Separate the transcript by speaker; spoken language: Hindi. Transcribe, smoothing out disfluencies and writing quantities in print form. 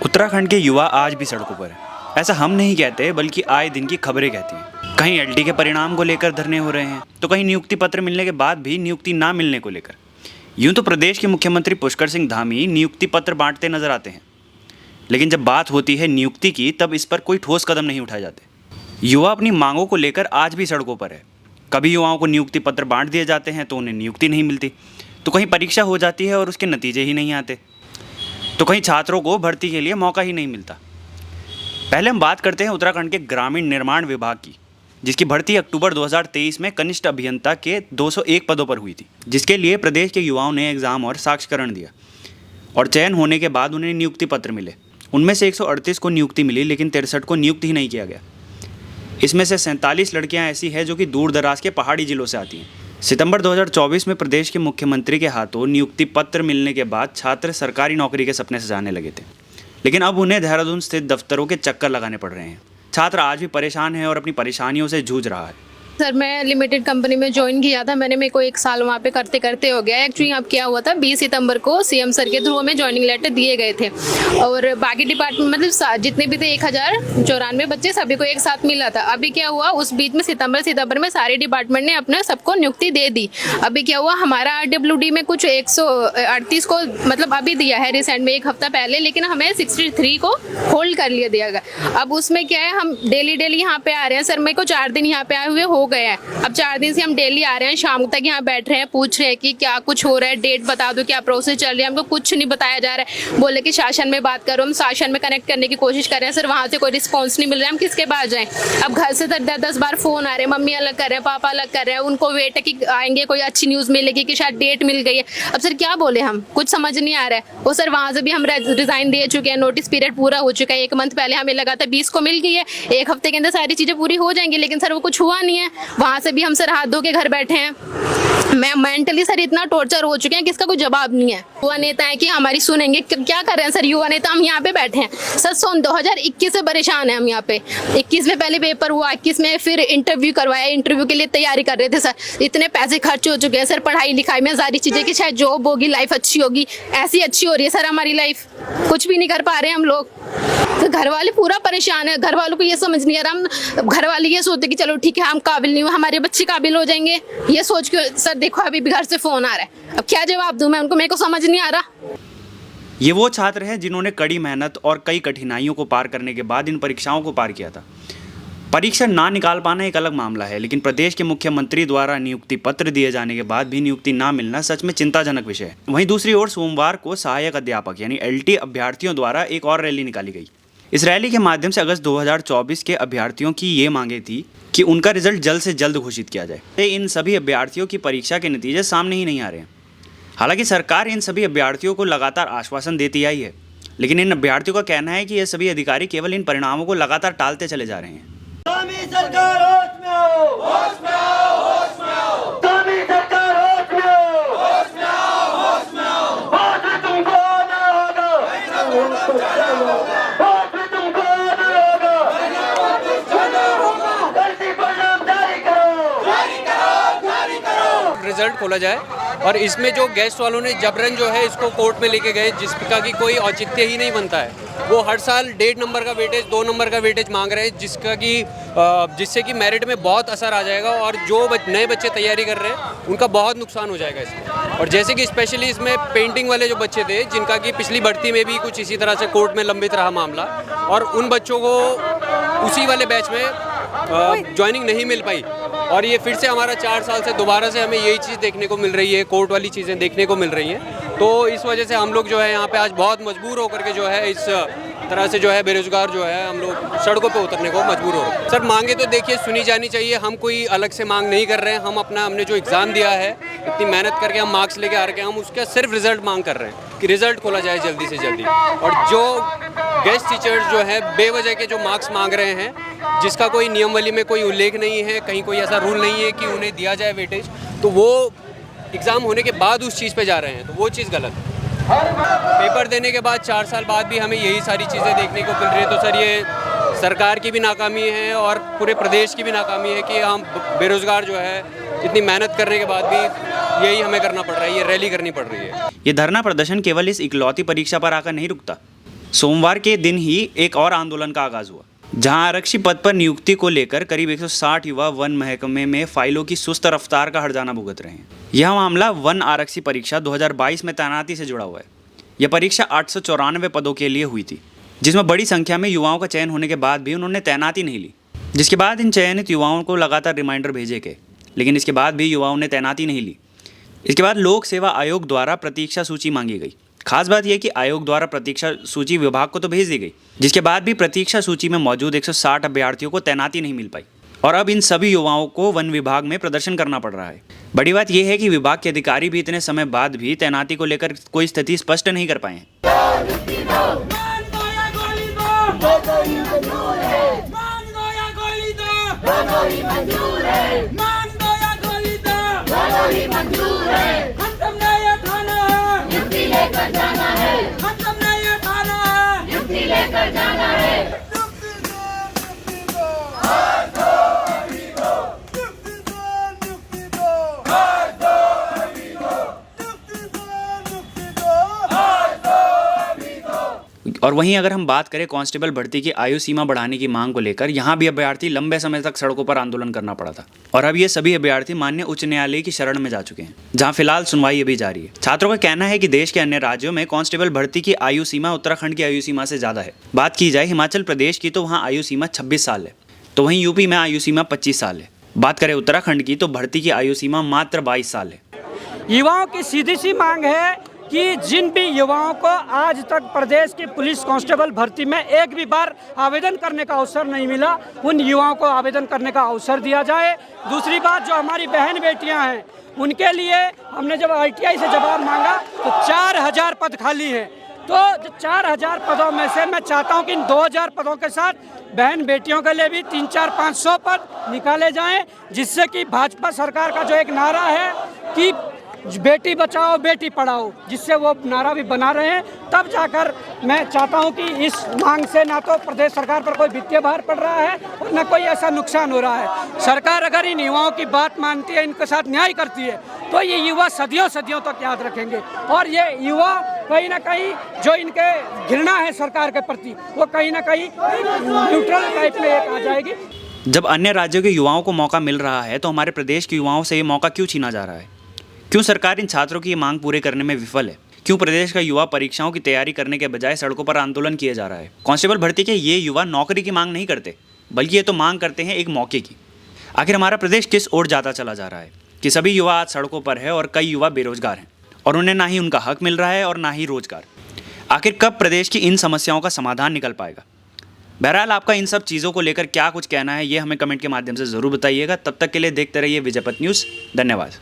Speaker 1: उत्तराखंड के युवा आज भी सड़कों पर हैं। ऐसा हम नहीं कहते, बल्कि आए दिन की खबरें कहती हैं। कहीं एलटी के परिणाम को लेकर धरने हो रहे हैं, तो कहीं नियुक्ति पत्र मिलने के बाद भी नियुक्ति ना मिलने को लेकर। यूं तो प्रदेश के मुख्यमंत्री पुष्कर सिंह धामी नियुक्ति पत्र बांटते नजर आते हैं, लेकिन जब बात होती है नियुक्ति की, तब इस पर कोई ठोस कदम नहीं उठाए जाते। युवा अपनी मांगों को लेकर आज भी सड़कों पर है। कभी युवाओं को नियुक्ति पत्र बांट दिए जाते हैं तो उन्हें नियुक्ति नहीं मिलती, तो कहीं परीक्षा हो जाती है और उसके नतीजे ही नहीं आते, तो कहीं छात्रों को भर्ती के लिए मौका ही नहीं मिलता। पहले हम बात करते हैं उत्तराखंड के ग्रामीण निर्माण विभाग की, जिसकी भर्ती अक्टूबर 2023 में कनिष्ठ अभियंता के 201 पदों पर हुई थी, जिसके लिए प्रदेश के युवाओं ने एग्जाम और साक्षीकरण दिया और चयन होने के बाद उन्हें नियुक्ति पत्र मिले। उनमें से 138 को नियुक्ति मिली, लेकिन 63 को नियुक्ति ही नहीं किया गया। इसमें से 47 लड़कियां ऐसी हैं जो कि दूर दराज के पहाड़ी जिलों से आती हैं। सितंबर 2024 में प्रदेश के मुख्यमंत्री के हाथों नियुक्ति पत्र मिलने के बाद छात्र सरकारी नौकरी के सपने सजाने लगे थे, लेकिन अब उन्हें देहरादून स्थित दफ्तरों के चक्कर लगाने पड़ रहे हैं। छात्र आज भी परेशान है और अपनी परेशानियों से जूझ रहा है।
Speaker 2: सर, मैं लिमिटेड कंपनी में ज्वाइन किया था। मेरे को 1 साल वहाँ पे करते करते हो गया। एक्चुअली अब क्या हुआ था, 20 सितंबर को सीएम सर के थ्रू हमें ज्वाइनिंग लेटर दिए गए थे और बाकी डिपार्टमेंट मतलब जितने भी थे 1094 बच्चे सभी को एक साथ मिला था। अभी क्या हुआ, उस बीच में सितंबर में सारे डिपार्टमेंट ने अपने सबको नियुक्ति दे दी। अभी क्या हुआ, हमारा RWD में कुछ 138 को मतलब अभी दिया है रिसेंट में 1 हफ्ता पहले, लेकिन हमें 63 को होल्ड कर लिया दिया गया। अब उसमें क्या है, हम डेली यहाँ पे आ रहे हैं। सर, मेरे को 4 दिन यहाँ पे आए हुए हो गए हैं। अब 4 दिन से हम डेली आ रहे हैं, शाम तक यहाँ बैठ रहे हैं, पूछ रहे हैं कि क्या कुछ हो रहा है, डेट बता दो, क्या प्रोसेस चल रही है। हमको कुछ नहीं बताया जा रहा है। बोले कि शासन में बात करो, हम शासन में कनेक्ट करने की कोशिश कर रहे हैं। सर, वहाँ से कोई रिस्पॉन्स नहीं मिल रहा है, हम किसके पास जाएं। अब घर से 10 बार फोन आ रहे हैं, मम्मी अलग कर रहे हैं, पापा अलग कर रहे हैं, उनको वेट है कि आएंगे, कोई अच्छी न्यूज मिलेगी कि शायद डेट मिल गई है। अब सर क्या बोले, हम कुछ समझ नहीं आ रहा है। वो सर वहाँ से भी हम रिजाइन दे चुके हैं, नोटिस पीरियड पूरा हो चुका है। 1 मंथ पहले हमें लगा था 20 को मिल गई है, 1 हफ्ते के अंदर सारी चीजें पूरी हो जाएंगी, लेकिन सर वो कुछ हुआ नहीं है। वहाँ से भी हम सर हाथ धो के घर बैठे हैं। मैं मेंटली सर इतना टॉर्चर हो चुके हैं कि इसका कोई जवाब नहीं है। युवा नेता है कि हमारी सुनेंगे, क्या कर रहे हैं सर युवा नेता। हम यहाँ पे बैठे हैं सर, 2021 से परेशान है हम यहाँ पे। 21 में पहले पेपर हुआ, 21 में फिर इंटरव्यू करवाया, इंटरव्यू के लिए तैयारी कर रहे थे सर। इतने पैसे खर्च हो चुके हैं सर पढ़ाई लिखाई में, सारी चीजें कि शायद जॉब होगी, लाइफ अच्छी होगी, ऐसी अच्छी हो रही है सर हमारी लाइफ। कुछ भी नहीं कर पा रहे हैं हम लोग। तो घर वाले पूरा परेशान है। घर वालों को ये समझ नहीं आ रहा। हम घर वाले ये सोचते कि चलो ठीक है, हम काबिल नहीं हुए, हमारे बच्चे काबिल हो जाएंगे, ये सोच के सर देखो अभी भी घर से फोन आ रहा है। अब क्या जवाब दूं मैं उनको, मेरे को समझ नहीं आ रहा।
Speaker 1: ये वो छात्र हैं जिन्होंने कड़ी मेहनत और कई कठिनाइयों को पार करने के बाद इन परीक्षाओं को पार किया था। परीक्षा ना निकाल पाना एक अलग मामला है, लेकिन प्रदेश के मुख्यमंत्री द्वारा नियुक्ति पत्र दिए जाने के बाद भी नियुक्ति ना मिलना सच में चिंताजनक विषय है। वहीं दूसरी ओर सोमवार को सहायक अध्यापक यानी LT अभ्यर्थियों द्वारा एक और रैली निकाली गई। इस रैली के माध्यम से अगस्त 2024 के अभ्यर्थियों की ये मांगे थी कि उनका रिजल्ट जल्द से जल्द घोषित किया जाए। इन सभी अभ्यर्थियों की परीक्षा के नतीजे सामने ही नहीं आ रहे हैं। हालांकि सरकार इन सभी अभ्यर्थियों को लगातार आश्वासन देती आई है, लेकिन इन अभ्यर्थियों का कहना है कि ये सभी अधिकारी केवल इन परिणामों को लगातार टालते चले जा रहे हैं।
Speaker 3: सरकार होश में आओ, होश में आओ, होश में आओ। सरकार होश में आओ, होश में आओ, होश में आओ। होश में तुमको आना होगा, होश में तुमको आना होगा। गलती परिणाम जारी करो, जारी करो, जारी करो।
Speaker 4: रिजल्ट खोला जाए और इसमें जो गेस्ट वालों ने जबरन जो है इसको कोर्ट में लेके गए, जिसका कि कोई औचित्य ही नहीं बनता है। वो हर साल 1.5 नंबर का वेटेज, 2 नंबर का वेटेज मांग रहे हैं, जिससे कि मेरिट में बहुत असर आ जाएगा और जो नए बच्चे तैयारी कर रहे हैं उनका बहुत नुकसान हो जाएगा इसमें। और जैसे कि स्पेशली इसमें पेंटिंग वाले जो बच्चे थे, जिनका कि पिछली भर्ती में भी कुछ इसी तरह से कोर्ट में लंबित रहा मामला, और उन बच्चों को उसी वाले बैच में ज्वाइनिंग नहीं मिल पाई। और ये फिर से हमारा 4 साल से दोबारा से हमें यही चीज़ देखने को मिल रही है, कोर्ट वाली चीज़ें देखने को मिल रही हैं। तो इस वजह से हम लोग जो है यहाँ पे आज बहुत मजबूर होकर के जो है इस तरह से जो है बेरोजगार जो है हम लोग सड़कों पे उतरने को मजबूर हो रहे हैं। सर, मांगे तो देखिए सुनी जानी चाहिए। हम कोई अलग से मांग नहीं कर रहे हैं। हमने जो एग्ज़ाम दिया है, इतनी मेहनत करके हम मार्क्स लेके आ रहे हैं, हम उसका सिर्फ रिजल्ट मांग कर रहे हैं कि रिजल्ट खोला जाए जल्दी से जल्दी। और जो गेस्ट टीचर्स जो है बेवजह के जो मार्क्स मांग रहे हैं, जिसका कोई नियमावली में कोई उल्लेख नहीं है, कहीं कोई ऐसा रूल नहीं है कि उन्हें दिया जाए वेटेज, तो वो एग्ज़ाम होने के बाद उस चीज़ पे जा रहे हैं, तो वो चीज़ गलत है। पेपर देने के बाद 4 साल बाद भी हमें यही सारी चीज़ें देखने को मिल रही है, तो सर ये सरकार की भी नाकामी है और पूरे प्रदेश की भी नाकामी है कि हम बेरोज़गार जो है इतनी मेहनत करने के बाद भी यही हमें करना पड़ रहा है, ये रैली करनी पड़ रही है।
Speaker 1: ये धरना प्रदर्शन केवल इस इकलौती परीक्षा पर आकर नहीं रुकता। सोमवार के दिन ही एक और आंदोलन का आगाज हुआ, जहां आरक्षी पद पर नियुक्ति को लेकर करीब 160 युवा वन महकमे में फाइलों की सुस्त रफ्तार का हर्जाना भुगत रहे हैं। यह मामला वन आरक्षी परीक्षा 2022 में तैनाती से जुड़ा हुआ है। यह परीक्षा 894 पदों के लिए हुई थी, जिसमें बड़ी संख्या में युवाओं का चयन होने के बाद भी उन्होंने तैनाती नहीं ली, जिसके बाद इन चयनित युवाओं को लगातार रिमाइंडर भेजे गए, लेकिन इसके बाद भी युवाओं ने तैनाती नहीं ली। इसके बाद लोक सेवा आयोग द्वारा प्रतीक्षा सूची मांगी गई। खास बात यह कि आयोग द्वारा प्रतीक्षा सूची विभाग को तो भेज दी गई, जिसके बाद भी प्रतीक्षा सूची में मौजूद 160 अभ्यर्थियों को तैनाती नहीं मिल पाई और अब इन सभी युवाओं को वन विभाग में प्रदर्शन करना पड़ रहा है। बड़ी बात यह है कि विभाग के अधिकारी भी इतने समय बाद भी तैनाती को लेकर कोई स्थिति स्पष्ट नहीं कर पाए हैं। और वहीं अगर हम बात करें कांस्टेबल भर्ती की आयु सीमा बढ़ाने की मांग को लेकर, यहाँ भी अभ्यर्थी लंबे समय तक सड़कों पर आंदोलन करना पड़ा था और अब ये सभी अभ्यर्थी माननीय उच्च न्यायालय की शरण में जा चुके हैं, जहाँ फिलहाल सुनवाई अभी जारी है। छात्रों का कहना है कि देश के अन्य राज्यों में कांस्टेबल भर्ती की आयु सीमा उत्तराखंड की आयु सीमा से ज़्यादा है। बात की जाए हिमाचल प्रदेश की तो वहाँ आयु सीमा 26 साल है, तो वहीं यूपी में आयु सीमा 25 साल है। बात करें उत्तराखंड की तो भर्ती की आयु सीमा मात्र 22 साल है।
Speaker 5: युवाओं की सीधी सी मांग है कि जिन भी युवाओं को आज तक प्रदेश की पुलिस कांस्टेबल भर्ती में एक भी बार आवेदन करने का अवसर नहीं मिला, उन युवाओं को आवेदन करने का अवसर दिया जाए। दूसरी बात, जो हमारी बहन बेटियां हैं उनके लिए हमने जब ITI से जवाब मांगा तो 4000 पद खाली हैं। तो 4000 पदों में से मैं चाहता हूं कि इन 2000 पदों के साथ बहन बेटियों के लिए भी 300-400-500 पद निकाले जाएं, जिससे कि भाजपा सरकार का जो एक नारा है कि बेटी बचाओ बेटी पढ़ाओ, जिससे वो नारा भी बना रहे हैं। तब जाकर मैं चाहता हूं कि इस मांग से ना तो प्रदेश सरकार पर कोई वित्तीय भार पड़ रहा है और न कोई ऐसा नुकसान हो रहा है। सरकार अगर इन युवाओं की बात मानती है, इनके साथ न्याय करती है, तो ये युवा सदियों सदियों तक याद रखेंगे और ये युवा कहीं ना कहीं जो इनके घृणा है सरकार के प्रति, वो कहीं ना कहीं न्यूट्रल टाइप में एक आ जाएगी।
Speaker 1: जब अन्य राज्यों के युवाओं को मौका मिल रहा है तो हमारे प्रदेश के युवाओं से ये मौका क्यों छीना जा रहा है? क्यों सरकार इन छात्रों की ये मांग पूरे करने में विफल है? क्यों प्रदेश का युवा परीक्षाओं की तैयारी करने के बजाय सड़कों पर आंदोलन किया जा रहा है? कांस्टेबल भर्ती के ये युवा नौकरी की मांग नहीं करते, बल्कि ये तो मांग करते हैं एक मौके की। आखिर हमारा प्रदेश किस ओर जाता चला जा रहा है कि सभी युवा आज सड़कों पर है और कई युवा बेरोजगार हैं और उन्हें ना ही उनका हक मिल रहा है और ना ही रोजगार। आखिर कब प्रदेश की इन समस्याओं का समाधान निकल पाएगा? बहरहाल आपका इन सब चीज़ों को लेकर क्या कुछ कहना है, ये हमें कमेंट के माध्यम से ज़रूर बताइएगा। तब तक के लिए देखते रहिए विजयपथ न्यूज़। धन्यवाद।